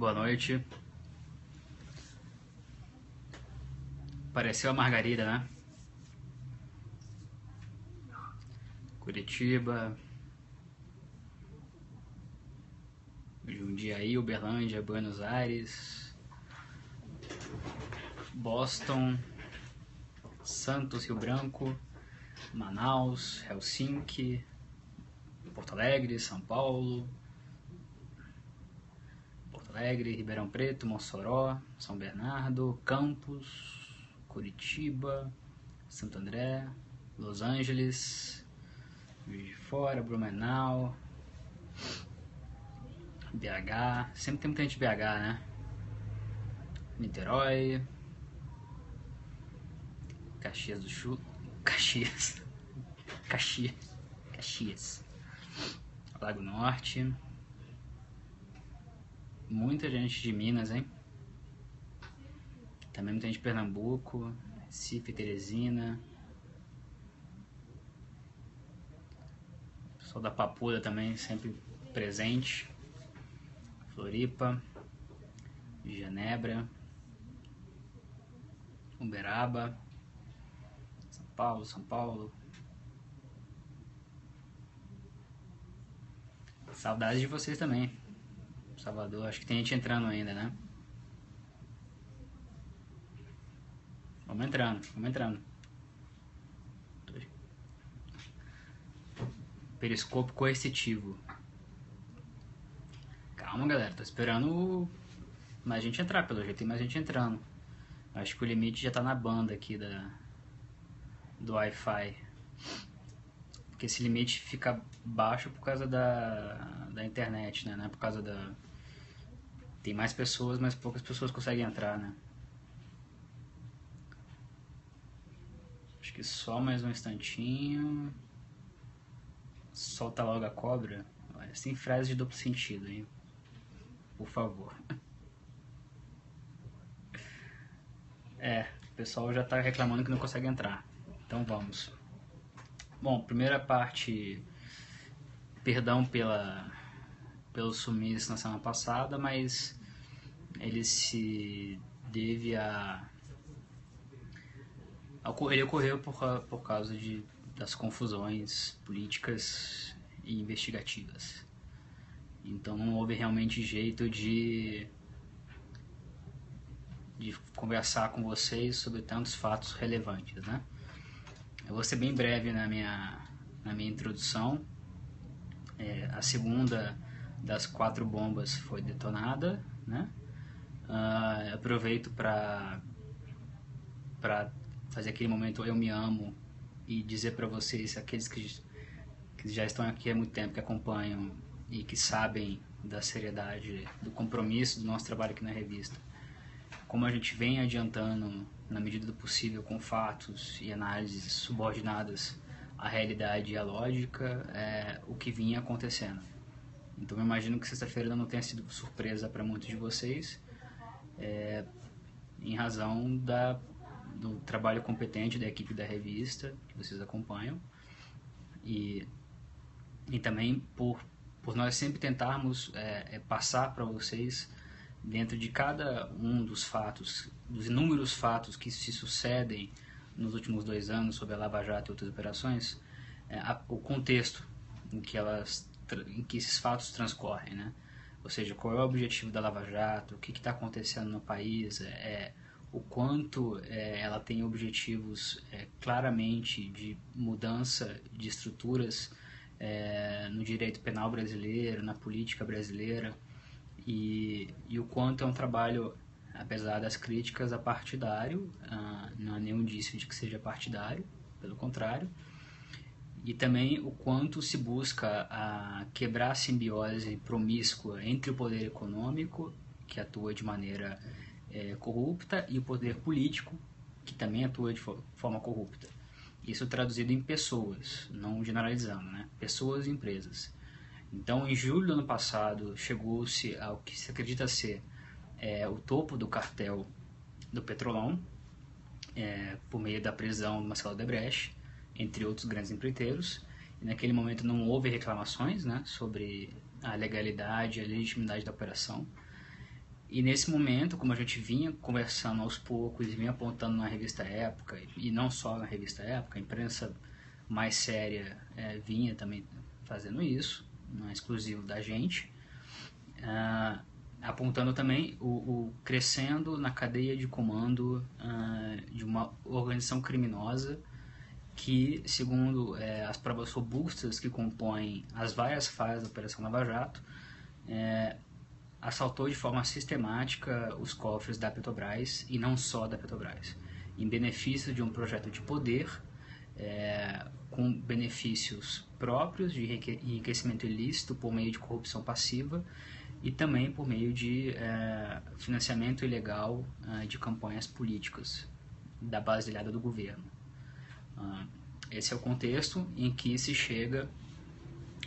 Boa noite. Pareceu a Margarida, né? Curitiba, Jundiaí, Uberlândia, Buenos Aires, Boston, Santos, Rio Branco, Manaus, Helsinki, Porto Alegre, São Paulo, Ribeirão Preto, Mossoró, São Bernardo, Campos, Curitiba, Santo André, Los Angeles, Juiz de Fora, Blumenau, BH, sempre tem muita gente de BH, né? Niterói, Caxias do Sul, Caxias, Lago Norte, muita gente de Minas, hein? Também muita gente de Pernambuco, Recife, Teresina, pessoal da Papuda também sempre presente, Floripa, Genebra, Uberaba, São Paulo. Saudades de vocês também. Salvador, acho que tem gente entrando ainda, né? Vamos entrando. Periscópio coercitivo. Calma, galera, tô esperando mais gente entrar, pelo jeito tem mais gente entrando. Acho que o limite já tá na banda aqui do Wi-Fi. Porque esse limite fica baixo por causa da internet, né? Não é por causa da... Tem mais pessoas, mas poucas pessoas conseguem entrar, né? Acho que só mais um instantinho. Solta logo a cobra. Olha, sem frase de duplo sentido, hein? Por favor. O pessoal já tá reclamando que não consegue entrar. Então vamos. Bom, primeira parte, perdão pelo sumiço na semana passada, mas ele se deve ele ocorreu por causa das confusões políticas e investigativas. Então não houve realmente jeito de conversar com vocês sobre tantos fatos relevantes, né? Eu vou ser bem breve na minha introdução. A segunda das 4 bombas foi detonada, né? Aproveito para fazer aquele momento eu me amo e dizer para vocês, aqueles que já estão aqui há muito tempo, que acompanham e que sabem da seriedade, do compromisso do nosso trabalho aqui na revista, como a gente vem adiantando na medida do possível com fatos e análises subordinadas à realidade e à lógica, o que vinha acontecendo. Então eu imagino que sexta-feira não tenha sido surpresa para muitos de vocês, em razão do trabalho competente da equipe da revista que vocês acompanham e também por nós sempre tentarmos passar para vocês, dentro de cada um dos fatos, dos inúmeros fatos que se sucedem nos últimos 2 anos sobre a Lava Jato e outras operações, o contexto em que esses fatos transcorrem, né? Ou seja, qual é o objetivo da Lava Jato, o que está acontecendo no país, o quanto ela tem objetivos claramente de mudança de estruturas no direito penal brasileiro, na política brasileira, e o quanto é um trabalho, apesar das críticas, apartidário. Não há nenhum indício de que seja partidário, pelo contrário, e também o quanto se busca quebrar a simbiose promíscua entre o poder econômico, que atua de maneira corrupta, e o poder político, que também atua de forma corrupta. Isso traduzido em pessoas, não generalizando, né? Pessoas e empresas. Então, em julho do ano passado, chegou-se ao que se acredita ser o topo do cartel do Petrolão, por meio da prisão do Marcelo Odebrecht, entre outros grandes empreiteiros. E naquele momento não houve reclamações, né, sobre a legalidade e a legitimidade da operação. E nesse momento, como a gente vinha conversando aos poucos e vinha apontando na revista Época, e não só na revista Época, a imprensa mais séria vinha também fazendo isso, não é exclusivo da gente, apontando também o crescendo na cadeia de comando de uma organização criminosa que, segundo as provas robustas que compõem as várias fases da Operação Lava Jato, assaltou de forma sistemática os cofres da Petrobras, e não só da Petrobras, em benefício de um projeto de poder, com benefícios próprios de enriquecimento ilícito por meio de corrupção passiva e também por meio de financiamento ilegal de campanhas políticas da base ilhada do governo. Esse é o contexto em que se chega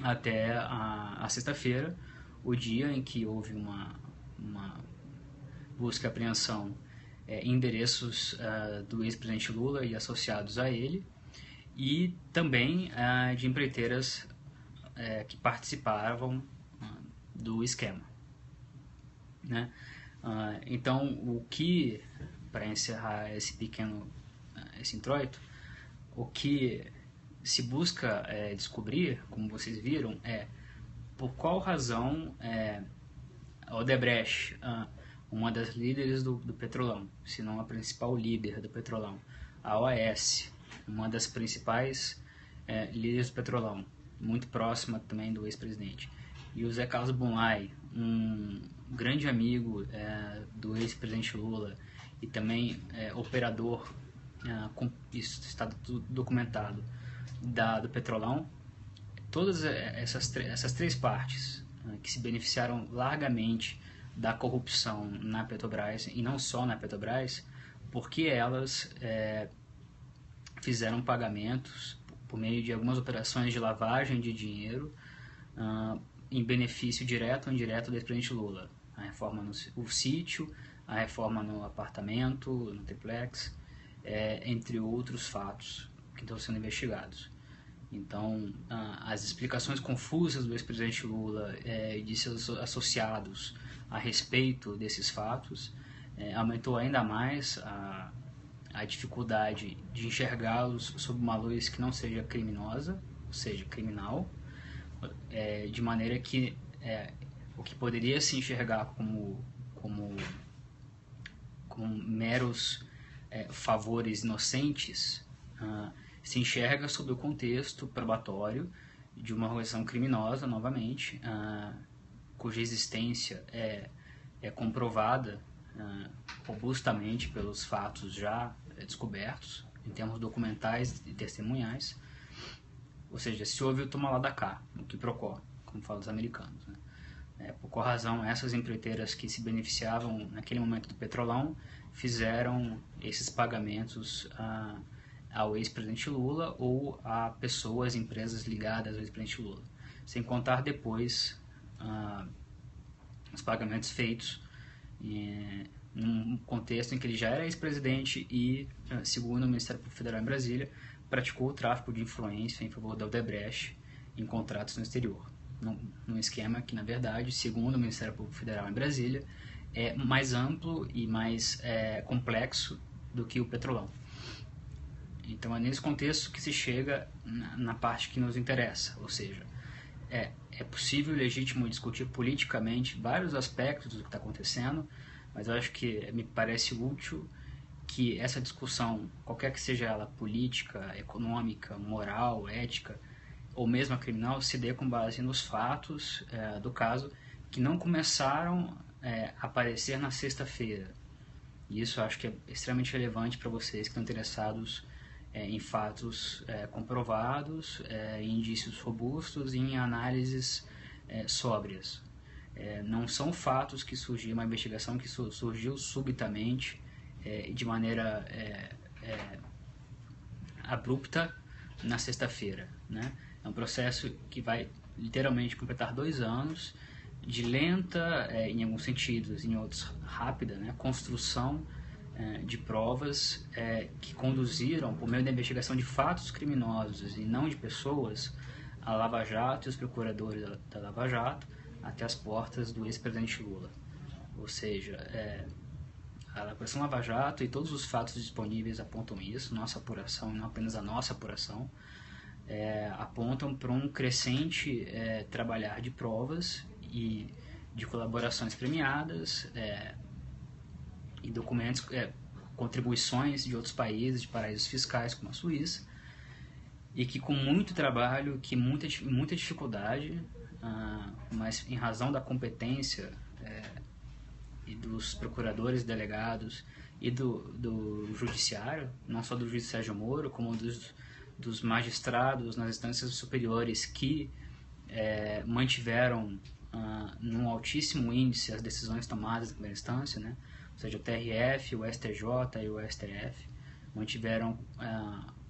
até a sexta-feira, o dia em que houve uma busca e apreensão em endereços do ex-presidente Lula e associados a ele, e também de empreiteiras que participavam do esquema, né? Então, o que, para encerrar esse introito, o que se busca descobrir, como vocês viram, por qual razão a Odebrecht, uma das líderes do Petrolão, se não a principal líder do Petrolão, a OAS, uma das principais líderes do Petrolão, muito próxima também do ex-presidente, e o Zé Carlos Bunlai, um grande amigo do ex-presidente Lula e também operador, isso está tudo documentado, do Petrolão. Todas essas três partes que se beneficiaram largamente da corrupção na Petrobras, e não só na Petrobras, porque elas fizeram pagamentos por meio de algumas operações de lavagem de dinheiro em benefício direto ou indireto do ex-presidente Lula. A reforma no sítio, a reforma no apartamento, no triplex, entre outros fatos que estão sendo investigados. Então, as explicações confusas do ex-presidente Lula e de seus associados a respeito desses fatos aumentou ainda mais a dificuldade de enxergá-los sob uma luz que não seja criminosa, ou seja, criminal, de maneira que o que poderia se enxergar como meros favores inocentes se enxerga sob o contexto probatório de uma organização criminosa, novamente, cuja existência é comprovada robustamente pelos fatos já descobertos, em termos documentais e testemunhais. Ou seja, se houve o toma lá da cá, o quiprocó, como falam os americanos, né? Por qual razão essas empreiteiras que se beneficiavam naquele momento do Petrolão fizeram esses pagamentos ao ex-presidente Lula ou a pessoas, empresas ligadas ao ex-presidente Lula, sem contar depois os pagamentos feitos num contexto em que ele já era ex-presidente e, segundo o Ministério Público Federal em Brasília, praticou o tráfico de influência em favor da Odebrecht em contratos no exterior, num esquema que, na verdade, segundo o Ministério Público Federal em Brasília, é mais amplo e mais complexo do que o Petrolão. Então é nesse contexto que se chega na parte que nos interessa, ou seja, é possível e legítimo discutir politicamente vários aspectos do que está acontecendo, mas eu acho que me parece útil que essa discussão, qualquer que seja ela, política, econômica, moral, ética, ou mesmo a criminal, se dê com base nos fatos do caso, que não começaram a aparecer na sexta-feira. E isso eu acho que é extremamente relevante para vocês que estão interessados em fatos comprovados, em indícios robustos e em análises sóbrias. Não são fatos que surgiram, uma investigação que surgiu subitamente, de maneira abrupta na sexta-feira, né? É um processo que vai literalmente completar 2 anos de lenta, em alguns sentidos, em outros rápida, né, construção de provas que conduziram, por meio da investigação de fatos criminosos e não de pessoas, a Lava Jato e os procuradores da Lava Jato até as portas do ex-presidente Lula. ou seja, a Operação Lava Jato e todos os fatos disponíveis apontam isso, nossa apuração, não apenas a nossa apuração, apontam para um crescente trabalhar de provas e de colaborações premiadas e documentos, contribuições de outros países, de paraísos fiscais como a Suíça, e que com muito trabalho, que muita dificuldade, mas em razão da competência e dos procuradores, delegados e do judiciário, não só do juiz Sérgio Moro, como dos magistrados nas instâncias superiores que mantiveram num altíssimo índice as decisões tomadas na primeira instância, né? Ou seja, o TRF, o STJ e o STF mantiveram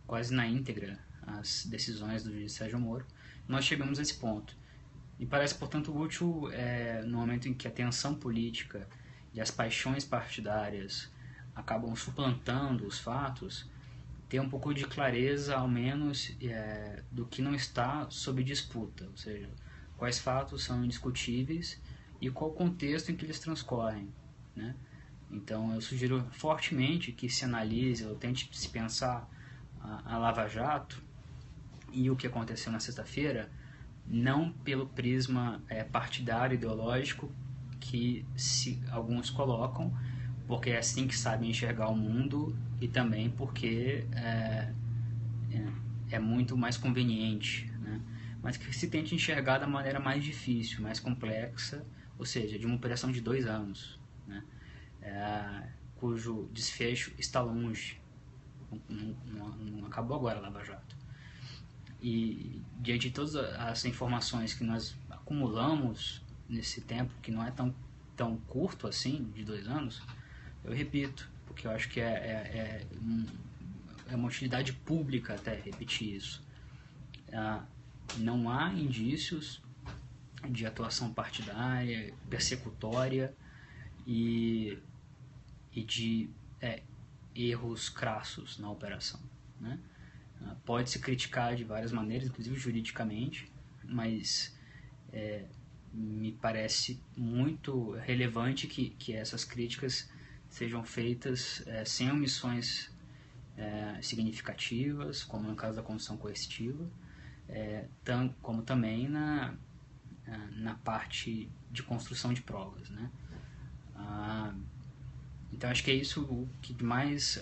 quase na íntegra as decisões do juiz Sérgio Moro. Nós chegamos a esse ponto. Me parece, portanto, útil, no momento em que a tensão política e as paixões partidárias acabam suplantando os fatos, ter um pouco de clareza, ao menos, do que não está sob disputa, ou seja, quais fatos são indiscutíveis e qual o contexto em que eles transcorrem, né? Então, eu sugiro fortemente que se analise, ou tente se pensar a Lava Jato e o que aconteceu na sexta-feira, não pelo prisma partidário ideológico que alguns colocam, porque é assim que sabem enxergar o mundo e também porque é muito mais conveniente, né? Mas que se tente enxergar da maneira mais difícil, mais complexa, ou seja, de uma operação de 2 anos, né? Cujo desfecho está longe, não acabou agora a Lava Jato. E diante de todas as informações que nós acumulamos nesse tempo, que não é tão curto assim, de 2 anos, eu repito, porque eu acho que é uma utilidade pública até repetir isso. Não há indícios de atuação partidária, persecutória e de erros crassos na operação, né? Pode-se criticar de várias maneiras, inclusive juridicamente, mas me parece muito relevante que essas críticas sejam feitas sem omissões significativas, como no caso da condução coercitiva, como também na parte de construção de provas, né? Então acho que é isso o que mais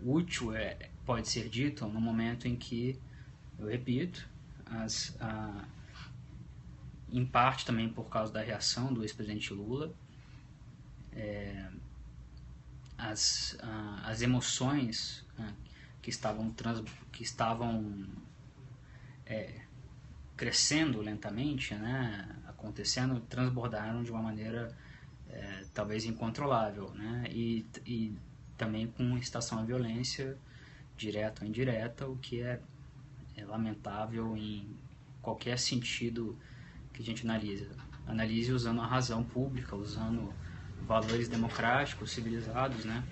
útil pode ser dito no momento em que, eu repito, em parte também por causa da reação do ex-presidente Lula, as emoções que estavam crescendo lentamente, né, acontecendo, transbordaram de uma maneira talvez incontrolável, né, e também com incitação à violência direta ou indireta, o que é lamentável em qualquer sentido que a gente analise usando a razão pública, usando valores democráticos, civilizados, né?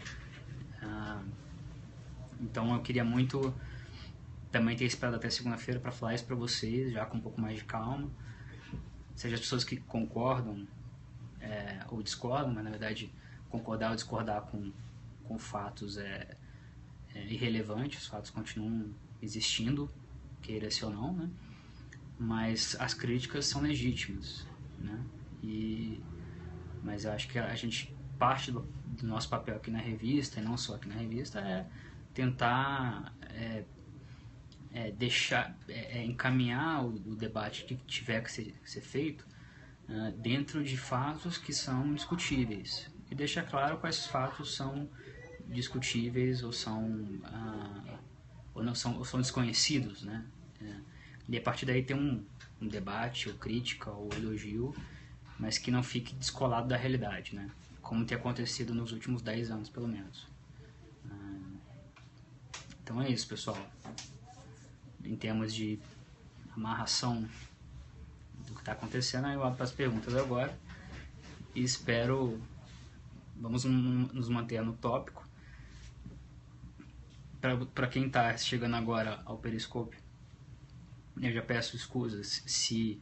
Então eu queria muito também ter esperado até segunda-feira para falar isso para vocês, já com um pouco mais de calma, seja as pessoas que concordam ou discordam, mas na verdade concordar ou discordar com fatos é irrelevante, os fatos continuam existindo, queira-se ou não, né? Mas as críticas são legítimas, né? Mas eu acho que a gente, parte do nosso papel aqui na revista, e não só aqui na revista, é tentar encaminhar o debate que tiver que ser feito dentro de fatos que são discutíveis, e deixar claro quais fatos são discutíveis ou são desconhecidos, né? E a partir daí tem um debate, ou crítica, ou elogio, mas que não fique descolado da realidade, né? Como tem acontecido nos últimos 10 anos, pelo menos. Então é isso, pessoal. Em termos de amarração do que está acontecendo, eu abro para as perguntas agora e vamos nos manter no tópico. Para quem está chegando agora ao Periscope, eu já peço escusas se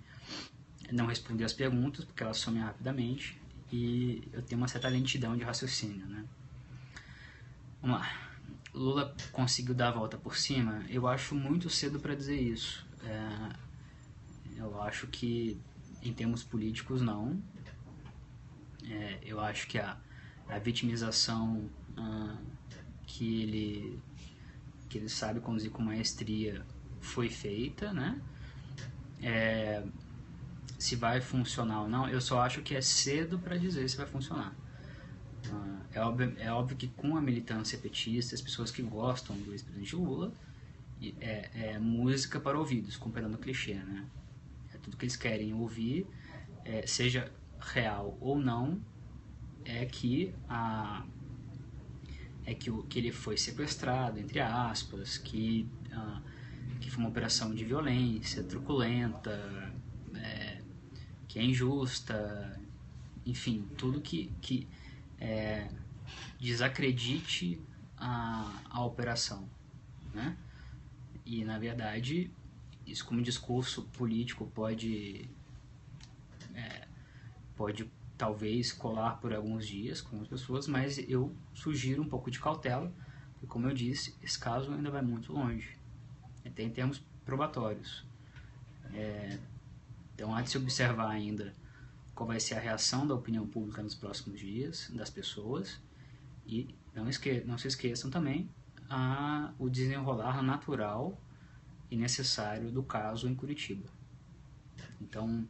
não responder as perguntas, porque elas somem rapidamente, e eu tenho uma certa lentidão de raciocínio, né? Vamos lá. Lula conseguiu dar a volta por cima? Eu acho muito cedo para dizer isso. Eu acho que, em termos políticos, não. Eu acho que a vitimização que ele sabe conduzir com maestria foi feita, né? Se vai funcionar ou não, eu só acho que é cedo para dizer se vai funcionar. É óbvio que com a militância petista, as pessoas que gostam do ex-presidente Lula, é música para ouvidos, com perdão do clichê, né? É tudo que eles querem ouvir, seja real ou não, que ele foi sequestrado, entre aspas, que foi uma operação de violência, truculenta, que é injusta, enfim, tudo que desacredite a operação, né? E, na verdade, isso como discurso político pode talvez colar por alguns dias com algumas pessoas, mas eu sugiro um pouco de cautela, porque, como eu disse, esse caso ainda vai muito longe, até em termos probatórios. Então há de se observar ainda qual vai ser a reação da opinião pública nos próximos dias, das pessoas, e não se esqueçam também o desenrolar natural e necessário do caso em Curitiba. Então,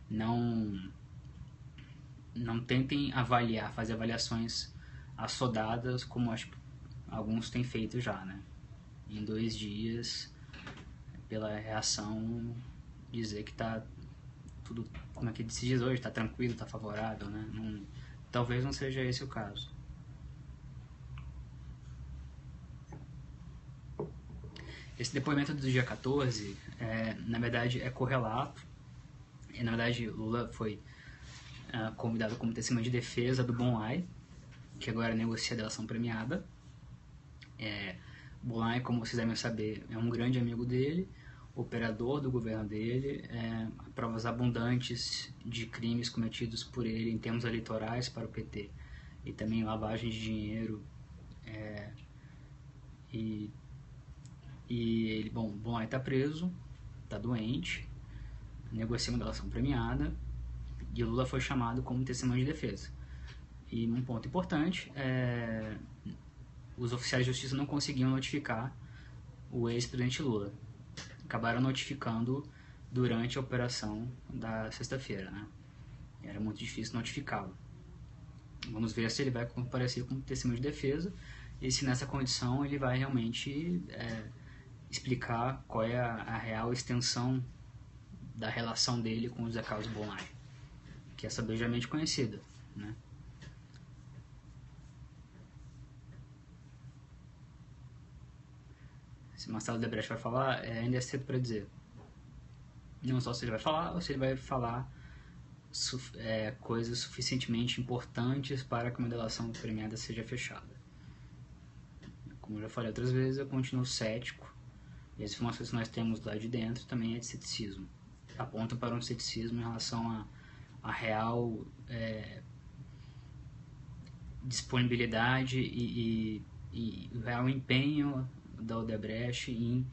não tentem fazer avaliações assodadas, como acho que alguns têm feito já, né? Em 2 dias, pela reação, dizer que tá tudo, como é que se diz hoje, tá tranquilo, tá favorável, né? Talvez não seja esse o caso. Esse depoimento do dia 14, na verdade, é correlato. Na verdade, Lula foi convidado como testemunha de defesa do Bonlai, que agora negocia a delação premiada. Bonlai, como vocês devem saber, é um grande amigo dele, operador do governo dele, provas abundantes de crimes cometidos por ele em termos eleitorais para o PT e também lavagem de dinheiro. E ele, Bonlai está preso, está doente, negocia uma delação premiada, e Lula foi chamado como testemunha de defesa. E um ponto importante, os oficiais de justiça não conseguiam notificar o ex-presidente Lula. Acabaram notificando durante a operação da sexta-feira, né? Era muito difícil notificá-lo. Vamos ver se ele vai comparecer como testemunha de defesa e se nessa condição ele vai realmente explicar qual é a real extensão da relação dele com o José Carlos Bonlai, que é sabejamente conhecida, né? Se Marcelo Debrecht vai falar, ainda é cedo para dizer. Não só se ele vai falar, ou se ele vai falar coisas suficientemente importantes para que uma delação premiada seja fechada. Como eu já falei outras vezes, eu continuo cético, e as informações que nós temos lá de dentro também é de ceticismo. Apontam para um ceticismo em relação a real disponibilidade e o real empenho da Odebrecht em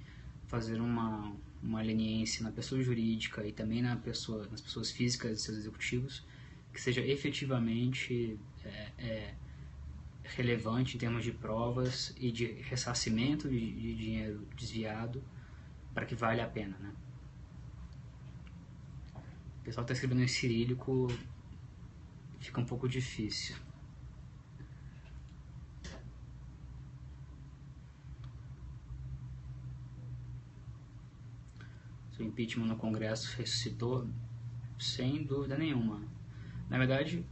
fazer uma leniência na pessoa jurídica e também nas pessoas físicas de seus executivos que seja efetivamente relevante em termos de provas e de ressarcimento de dinheiro desviado para que valha a pena, né? O pessoal está escrevendo em cirílico, fica um pouco difícil. O impeachment no Congresso ressuscitou, sem dúvida nenhuma. Na verdade,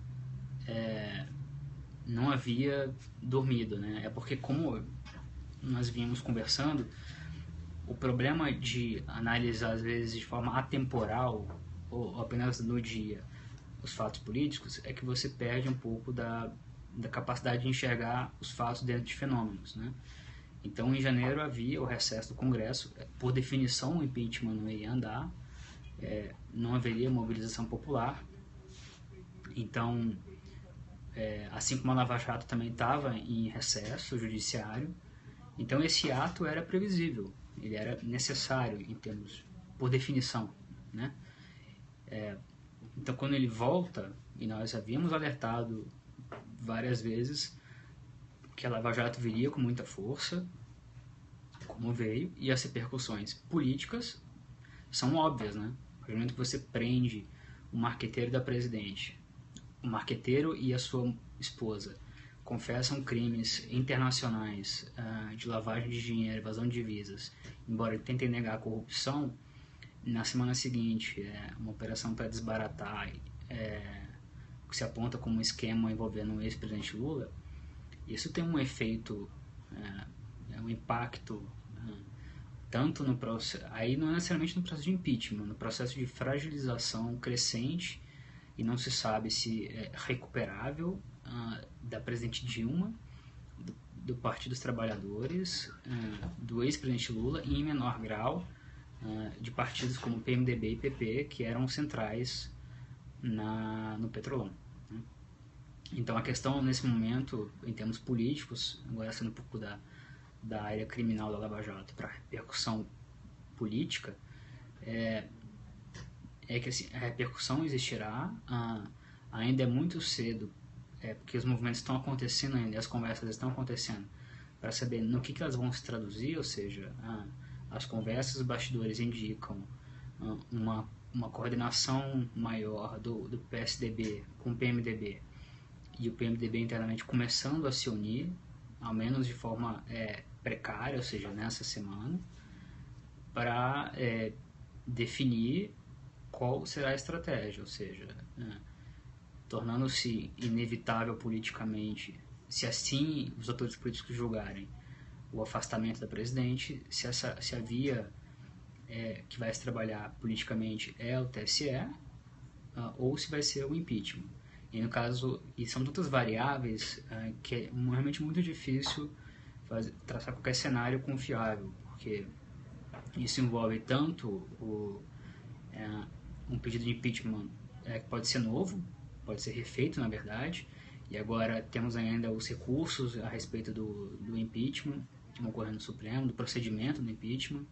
não havia dormido, né? É porque, como nós vínhamos conversando, o problema de analisar, às vezes, de forma atemporal, ou apenas no dia, os fatos políticos, é que você perde um pouco da capacidade de enxergar os fatos dentro de fenômenos, né? Então, em janeiro havia o recesso do Congresso, por definição o impeachment não ia andar, não haveria mobilização popular, então assim como a Lava Jato também estava em recesso judiciário, então esse ato era previsível, ele era necessário em termos, por definição, né? Então quando ele volta, e nós havíamos alertado várias vezes que a Lava Jato viria com muita força, como veio, e as repercussões políticas são óbvias, né? No momento que você prende o marqueteiro da presidente, o marqueteiro e a sua esposa confessam crimes internacionais de lavagem de dinheiro, evasão de divisas, embora tentem negar a corrupção, na semana seguinte, uma operação para desbaratar que se aponta como um esquema envolvendo o ex-presidente Lula, isso tem um efeito, um impacto, tanto no processo, aí não é necessariamente no processo de impeachment, no processo de fragilização crescente, e não se sabe se é recuperável, da presidente Dilma, do Partido dos Trabalhadores, do ex-presidente Lula, e em menor grau de partidos como PMDB e PP, que eram centrais no Petrolão, né? Então a questão nesse momento, em termos políticos, agora sendo um pouco da área criminal da Lava Jato para a repercussão política, é que assim, a repercussão existirá, ainda é muito cedo, porque os movimentos estão acontecendo ainda, as conversas estão acontecendo, para saber no que elas vão se traduzir, ou seja, as conversas, os bastidores indicam uma coordenação maior do PSDB com o PMDB, e o PMDB internamente começando a se unir, ao menos de forma precária, ou seja, nessa semana, para definir qual será a estratégia, ou seja, tornando-se inevitável politicamente, se assim os atores políticos julgarem, o afastamento da presidente, se a via que vai se trabalhar politicamente é o TSE, ou se vai ser o impeachment. E no caso, e são tantas variáveis que é realmente muito difícil traçar qualquer cenário confiável, porque isso envolve tanto um pedido de impeachment que pode ser novo, pode ser refeito na verdade, e agora temos ainda os recursos a respeito do impeachment que vão ocorrer no Supremo, do procedimento do impeachment,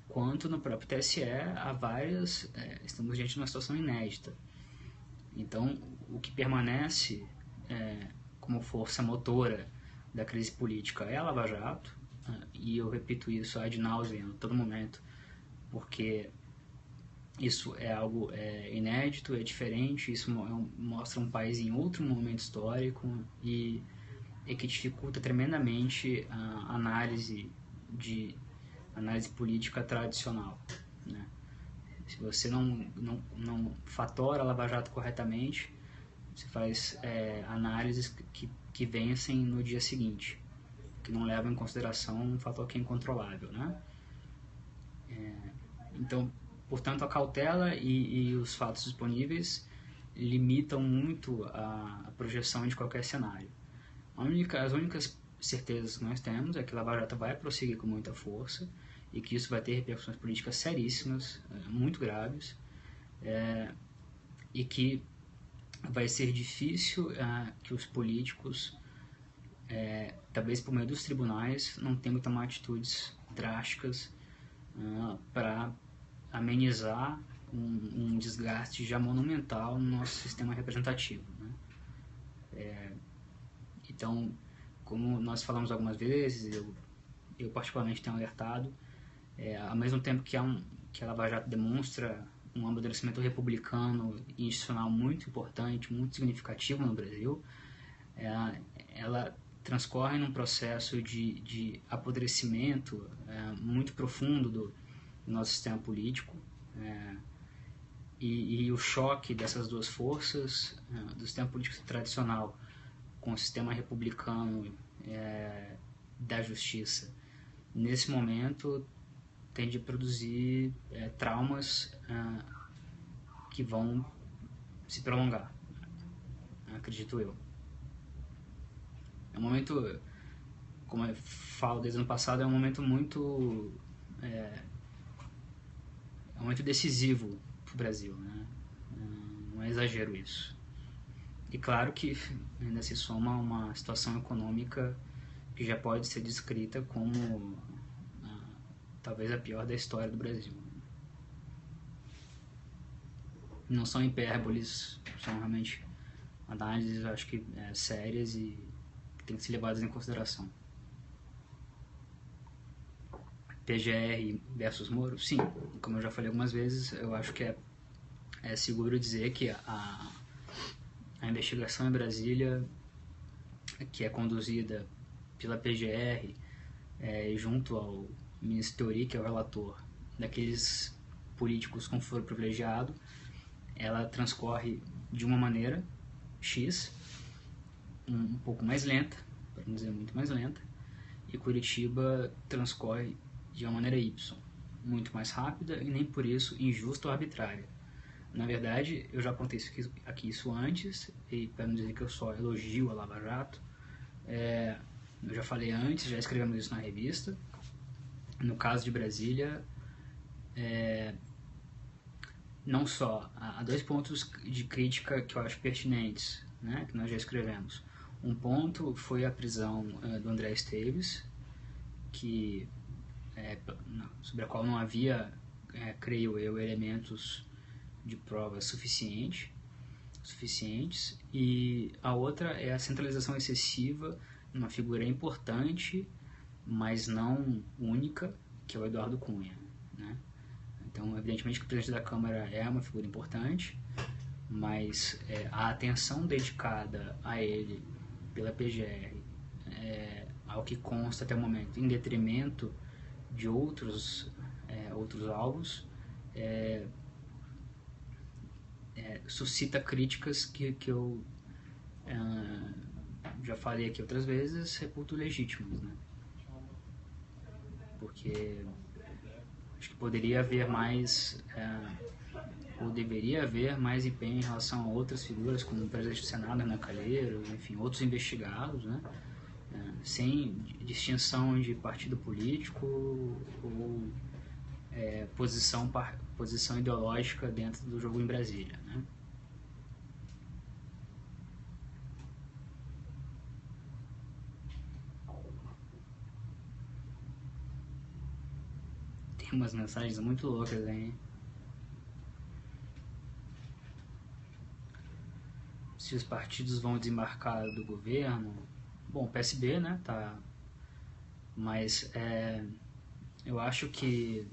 quanto no próprio TSE há várias, estamos diante de uma situação inédita. Então, o que permanece como força motora da crise política é a Lava Jato, e eu repito isso ad nauseam a todo momento, porque isso é algo inédito, é diferente, isso mostra um país em outro momento histórico e que dificulta tremendamente a análise política tradicional, né? Se você não fatora a Lava Jato corretamente, você faz análises que vencem no dia seguinte, que não levam em consideração um fator que é incontrolável, né? Então, portanto, a cautela e os fatos disponíveis limitam muito a projeção de qualquer cenário. As únicas certezas que nós temos é que a Lava Jato vai prosseguir com muita força e que isso vai ter repercussões políticas seríssimas, muito graves, e que vai ser difícil que os políticos, talvez por meio dos tribunais, não tenham que tomar atitudes drásticas para amenizar um desgaste já monumental no nosso sistema representativo, né? Então, como nós falamos algumas vezes, eu particularmente tenho alertado, ao mesmo tempo que a Lava Jato demonstra um amadurecimento republicano e institucional muito importante, muito significativo no Brasil, ela transcorre num processo de apodrecimento muito profundo do nosso sistema político, e o choque dessas duas forças, do sistema político tradicional com o sistema republicano da justiça, nesse momento tende a produzir traumas que vão se prolongar, acredito eu. É um momento, como eu falo desde o ano passado, é um momento muito decisivo para o Brasil, né? Não é exagero isso. E claro que ainda se soma uma situação econômica que já pode ser descrita como talvez a pior da história do Brasil. Não são hipérboles, são realmente análises, acho que sérias e que têm que ser levadas em consideração. PGR versus Moro? Sim, como eu já falei algumas vezes, eu acho que é seguro dizer que a investigação em Brasília, que é conduzida pela PGR, junto ao ministro Teori, que é o relator daqueles políticos com foro privilegiado, ela transcorre de uma maneira X, um pouco mais lenta, para não dizer muito mais lenta, e Curitiba transcorre de uma maneira Y, muito mais rápida e nem por isso injusta ou arbitrária. Na verdade, eu já contei isso antes, e para não dizer que eu só elogio a Lava Jato, eu já falei antes, já escrevemos isso na revista. No caso de Brasília, não só, há dois pontos de crítica que eu acho pertinentes, né, que nós já escrevemos. Um ponto foi a prisão do André Esteves, sobre a qual não havia, creio eu, elementos de prova suficientes, e a outra é a centralização excessiva numa figura importante, mas não única, que é o Eduardo Cunha, né? Então, evidentemente que o presidente da Câmara é uma figura importante, mas a atenção dedicada a ele pela PGR, ao que consta até o momento, em detrimento de outros alvos, suscita críticas que eu já falei aqui outras vezes, reputo legítimas, né? Porque acho que poderia haver mais, ou deveria haver mais empenho em relação a outras figuras, como o presidente do Senado, Renan Calheiros, enfim, outros investigados, né? Sem distinção de partido político ou posição ideológica dentro do jogo em Brasília, né? Tem umas mensagens muito loucas aí. Se os partidos vão desembarcar do governo, bom, o PSB, né, tá, mas eu acho que,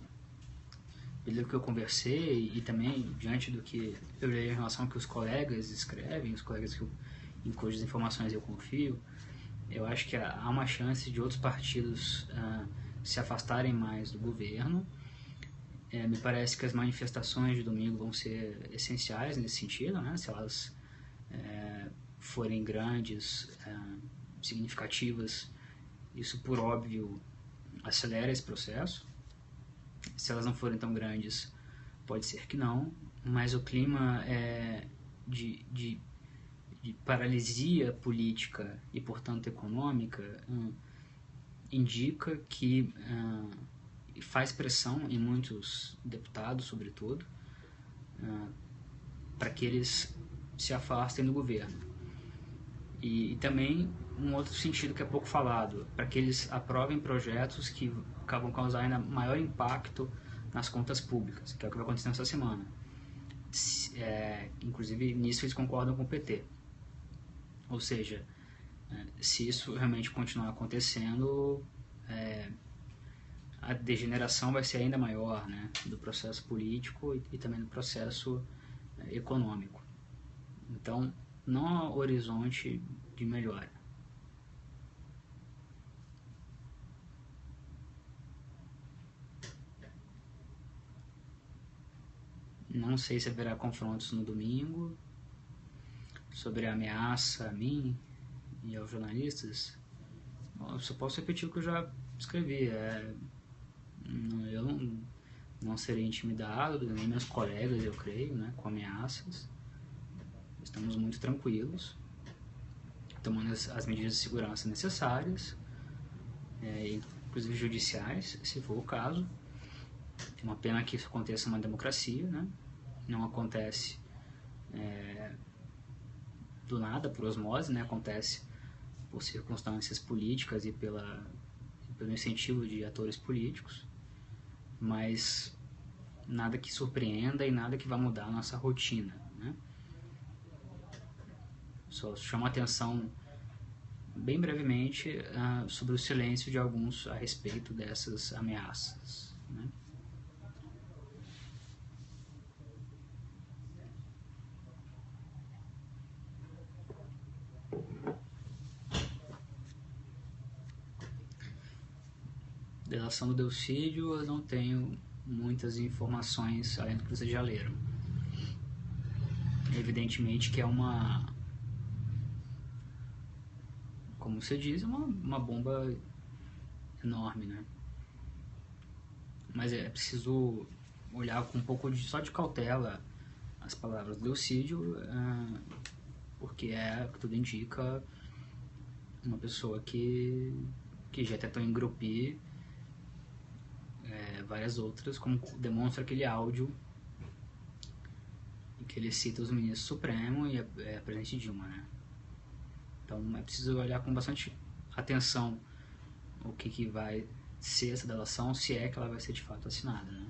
pelo que eu conversei e também diante do que eu leio em relação ao que os colegas escrevem, os colegas em cujas informações eu confio, eu acho que há uma chance de outros partidos se afastarem mais do governo. Me parece que as manifestações de domingo vão ser essenciais nesse sentido, né? Se elas forem grandes, significativas, isso por óbvio acelera esse processo. Se elas não forem tão grandes, pode ser que não, mas o clima de paralisia política e, portanto, econômica indica que faz pressão em muitos deputados, sobretudo, para que eles se afastem do governo. E também um outro sentido que é pouco falado, para que eles aprovem projetos que acabam causando ainda maior impacto nas contas públicas, que é o que vai acontecer nessa semana. Inclusive, nisso eles concordam com o PT. Ou seja, se isso realmente continuar acontecendo, a degeneração vai ser ainda maior, né, do processo político e também do processo econômico. Então, não há horizonte de melhora. Não sei se haverá confrontos no domingo. Sobre a ameaça a mim e aos jornalistas, eu só posso repetir o que eu já escrevi. Eu não serei intimidado, nem meus colegas, eu creio, né, com ameaças. Estamos muito tranquilos, tomando as medidas de segurança necessárias, inclusive judiciais, se for o caso. É uma pena que isso aconteça numa democracia, né? Não acontece do nada, por osmose, né? Acontece por circunstâncias políticas e pelo incentivo de atores políticos, mas nada que surpreenda e nada que vá mudar a nossa rotina, né? Só chamo a atenção bem brevemente sobre o silêncio de alguns a respeito dessas ameaças, né? Delação do Delcídio, eu não tenho muitas informações além do que vocês já leram. Evidentemente que é como você diz, uma bomba enorme, né? Mas é preciso olhar com um pouco só de cautela as palavras do Delcídio, porque tudo indica, uma pessoa que já tentou engrupir várias outras, como demonstra aquele áudio em que ele cita os ministros Supremo e a presidente Dilma, né? Então é preciso olhar com bastante atenção o que vai ser essa delação, se é que ela vai ser de fato assinada, né?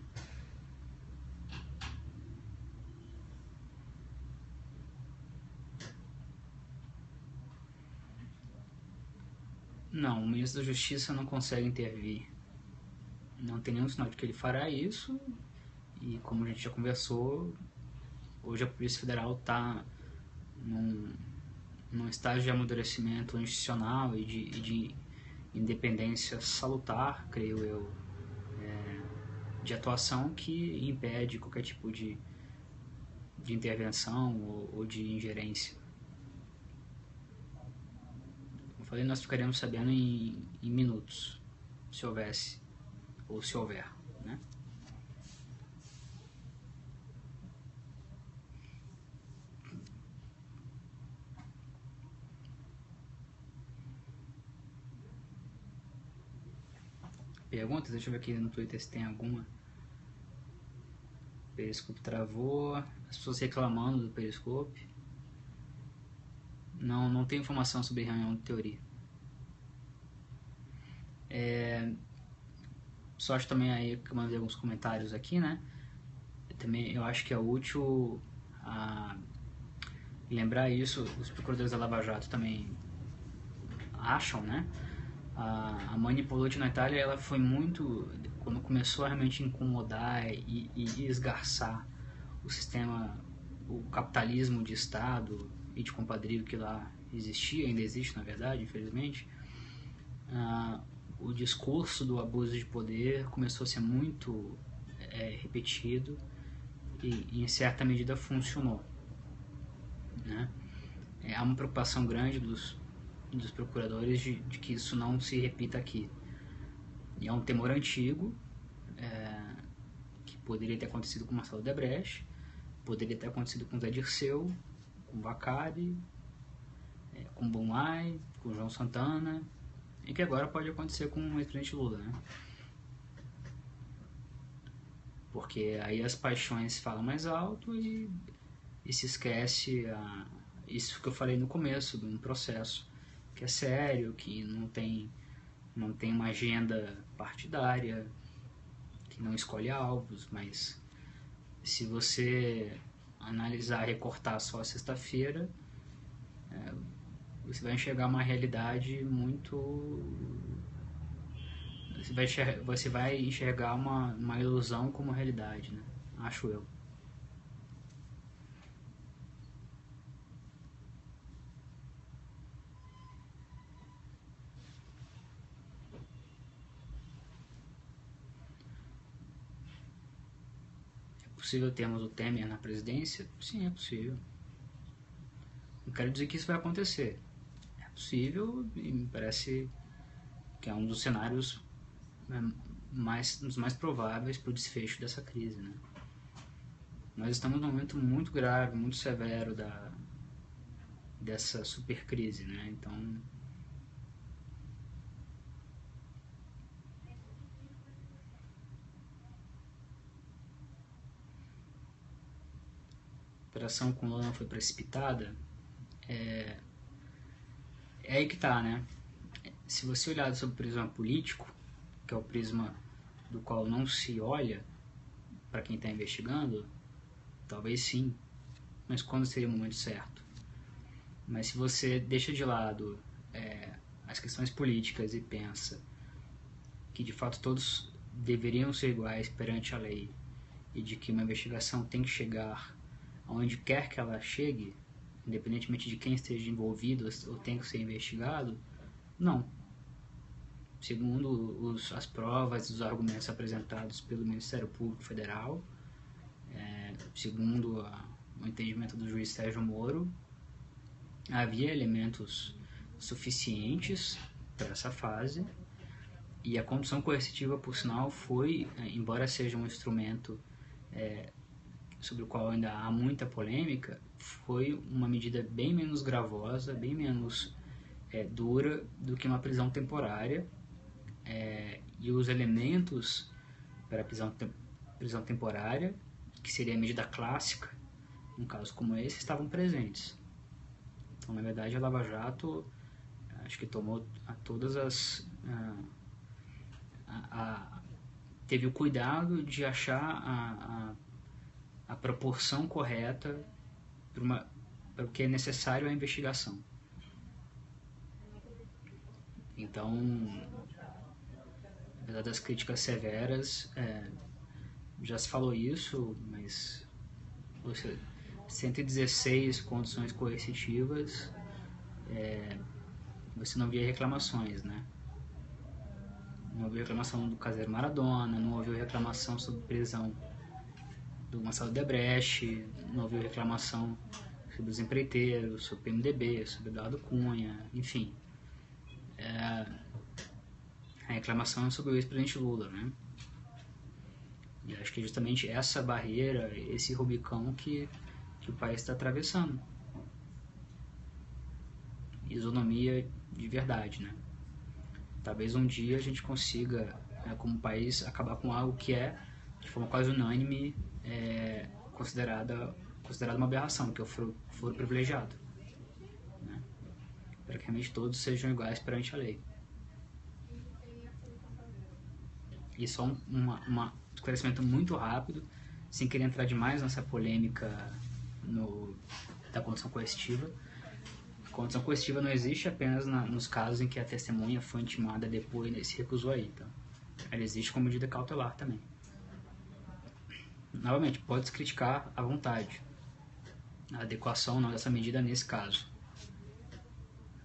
Não, o ministro da Justiça não consegue intervir. Não tem nenhum sinal de que ele fará isso. E como a gente já conversou, hoje a Polícia Federal está num estágio de amadurecimento institucional e de independência salutar, creio eu, de atuação que impede qualquer tipo de intervenção ou de ingerência. Como eu falei, nós ficaríamos sabendo em minutos, se houvesse ou se houver, né? Perguntas? Deixa eu ver aqui no Twitter se tem alguma. Periscope travou. As pessoas reclamando do Periscope. Não tem informação sobre reunião de teoria. Só acho também aí que eu mandei alguns comentários aqui, né? Também eu acho que é útil lembrar isso. Os procuradores da Lava Jato também acham, né? A Mani Polotti na Itália, ela foi muito, quando começou a realmente incomodar e esgarçar o sistema, o capitalismo de Estado e de compadrio que lá existia, ainda existe na verdade, infelizmente, o discurso do abuso de poder começou a ser muito repetido e em certa medida funcionou, né? Há uma preocupação grande dos procuradores de que isso não se repita aqui. E é um temor antigo, que poderia ter acontecido com Marcelo Debrecht, poderia ter acontecido com Zé Dirceu, com Wakabi, com Bonai, com João Santana, e que agora pode acontecer com o ex-presidente Lula, né? Porque aí as paixões falam mais alto e se esquece isso que eu falei no começo, de um processo que é sério, que não tem uma agenda partidária, que não escolhe alvos, mas se você analisar, recortar só a sexta-feira, você vai enxergar uma realidade muito... Você vai enxergar uma ilusão como realidade, né? Acho eu. É possível termos o Temer na presidência? Sim, é possível. Não quero dizer que isso vai acontecer. É possível e me parece que é um dos cenários dos mais prováveis para o desfecho dessa crise, né? Nós estamos num momento muito grave, muito severo dessa supercrise, né? Então, a operação com Lula foi precipitada. É aí que tá, né? Se você olhar sob o prisma político, que é o prisma do qual não se olha para quem está investigando, talvez sim, mas quando seria o momento certo? Mas se você deixa de lado as questões políticas e pensa que de fato todos deveriam ser iguais perante a lei e de que uma investigação tem que chegar aonde quer que ela chegue, independentemente de quem esteja envolvido ou tenha que ser investigado, não. Segundo as provas e os argumentos apresentados pelo Ministério Público Federal, segundo o entendimento do juiz Sérgio Moro, havia elementos suficientes para essa fase, e a condução coercitiva, por sinal, foi, embora seja um instrumento sobre o qual ainda há muita polêmica, foi uma medida bem menos gravosa, bem menos dura do que uma prisão temporária, e os elementos para a prisão temporária, que seria a medida clássica, num caso como esse, estavam presentes. Então, na verdade, a Lava Jato acho que tomou todas as... teve o cuidado de achar a proporção correta para o que é necessário à investigação. Então, apesar das críticas severas, já se falou isso, mas 116 condições coercitivas, você não via reclamações, né? Não houve reclamação do caseiro Maradona, não houve reclamação sobre prisão do Marcelo Debrecht, não houve reclamação sobre os empreiteiros, sobre o PMDB, sobre o Eduardo Cunha, enfim. A reclamação é sobre o ex-presidente Lula, né? E acho que é justamente essa barreira, esse Rubicão que o país está atravessando. Isonomia de verdade, né? Talvez um dia a gente consiga, como país, acabar com algo que é, de forma quase unânime, considerado uma aberração, que é o foro privilegiado, né? Para que realmente todos sejam iguais perante a lei. E só um esclarecimento muito rápido, sem querer entrar demais nessa polêmica da condição coercitiva. A condição coercitiva não existe apenas nos casos em que a testemunha foi intimada depois e se recusou a ir. Tá? Ela existe como medida cautelar também. Novamente, pode-se criticar à vontade a adequação não dessa medida nesse caso.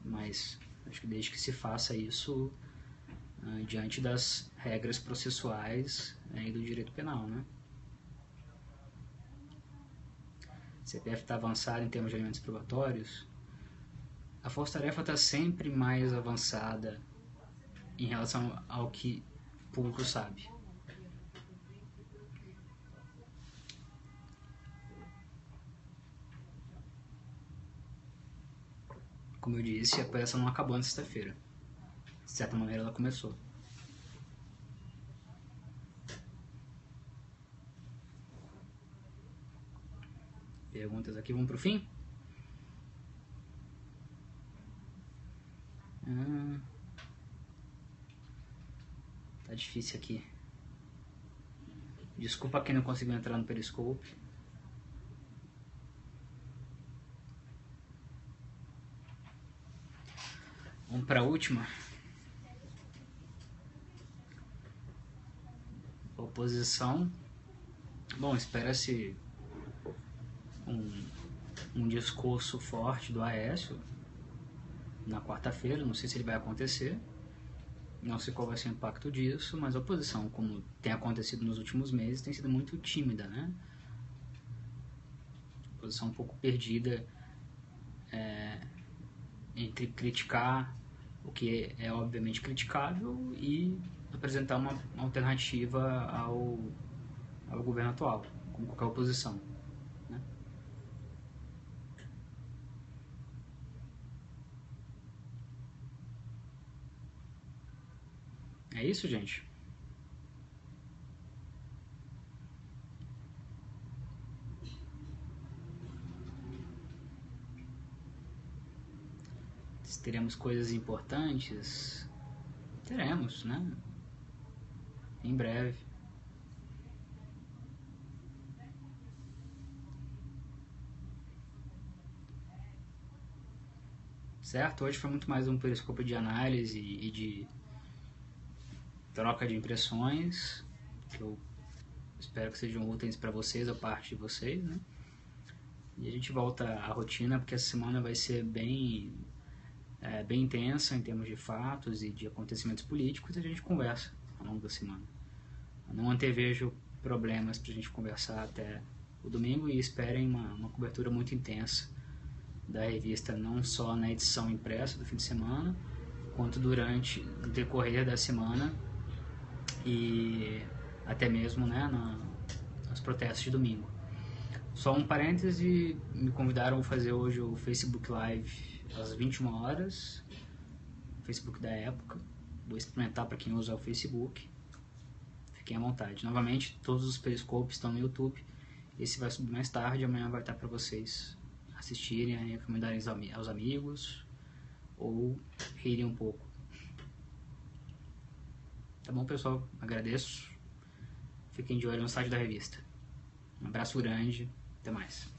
Mas acho que desde que se faça isso diante das regras processuais e do direito penal, né? A CPF está avançada em termos de elementos probatórios. A força-tarefa está sempre mais avançada em relação ao que o público sabe. Como eu disse, a apuração não acabou na sexta-feira. De certa maneira, ela começou. Perguntas aqui, vamos pro fim? Tá difícil aqui. Desculpa quem não conseguiu entrar no Periscope. Vamos para a última. Oposição. Bom, espera-se um discurso forte do Aécio na quarta-feira. Não sei se ele vai acontecer. Não sei qual vai ser o impacto disso, mas a oposição, como tem acontecido nos últimos meses, tem sido muito tímida, né? A oposição um pouco perdida entre criticar o que é obviamente criticável e apresentar uma alternativa ao governo atual, como qualquer oposição, né? É isso, gente? teremos coisas importantes? Teremos, né? Em breve. Certo? Hoje foi muito mais um periscópio de análise e de troca de impressões, que eu espero que sejam úteis para vocês, a parte de vocês, né? E a gente volta à rotina, porque essa semana vai ser bem intensa em termos de fatos e de acontecimentos políticos, e a gente conversa ao longo da semana. Eu não antevejo problemas para a gente conversar até o domingo, e esperem uma cobertura muito intensa da revista, não só na edição impressa do fim de semana, quanto durante o decorrer da semana e até mesmo, né, nos protestos de domingo. Só um parêntese, me convidaram a fazer hoje o Facebook Live às 21 horas, Facebook da época. Vou experimentar para quem usa o Facebook. Fiquem à vontade. Novamente, todos os periscopes estão no YouTube. Esse vai subir mais tarde, amanhã vai estar para vocês assistirem, recomendarem aos amigos ou rirem um pouco. Tá bom, pessoal? Agradeço. Fiquem de olho no site da revista. Um abraço grande. Até mais.